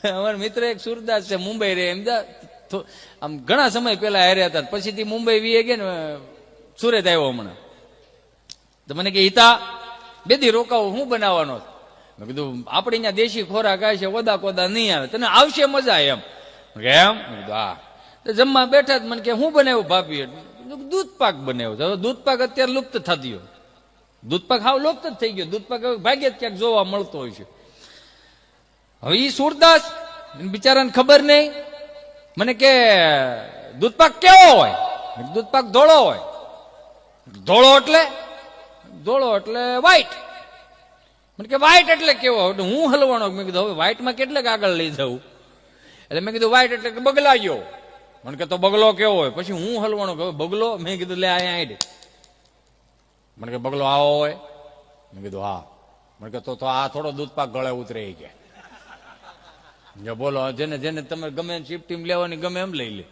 અમારા મિત્ર એક સુરદાસ છે, મુંબઈ રે, એમ આમ ઘણા સમય પેલા હાર્યા હતા, પછીથી મુંબઈ વીએ ગયા ને સુરત આવ્યો હમણાં. તો મને કે હિતા બે દી રોકાવો, હું બનાવવાનો? મેં કીધું આપણે અહીંયા દેશી ખોરાક આવે છે, ઓદા કોદા નહીં આવે, તને આવશે મજા એમ. એમ કીધું હા. તો જમવા બેઠા જ મને કે હું બનાવ્યું ભાભી? દૂધ પાક બનાવ્યો. દૂધ પાક અત્યારે લુપ્ત થતી હોય, દૂધ પાક હાવ લુપ્ત જ થઈ ગયો. દૂધ પાક ભાગ્યે જ ક્યાંક જોવા મળતો હોય છે. હવે ઈ સુરદાસ બિચારાને ખબર નહીં. મને કે દૂધ પાક કેવો હોય? દૂધ પાક ધોળો હોય. ધોળો એટલે વ્હાઈટ. મને કે વ્હાઈટ એટલે કેવો? હું હલવાનો. મેં કીધું હવે વ્હાઈટમાં કેટલાક આગળ લઈ જવું? એટલે મેં કીધું વ્હાઈટ એટલે બગલા ગયો. મને કે તો બગલો કેવો હોય? પછી હું હલવાનો બગલો. મેં કીધું લે અહીંયા આઈ. મને કે બગલો આવો હોય? મેં કીધું હા. મને કે તો આ થોડો દૂધ પાક ગળે ઉતરે ગયા. બોલો, જેને જેને તમે ગમે શિફ્ટિંગ લેવાની ગમે એમ લઈ લે.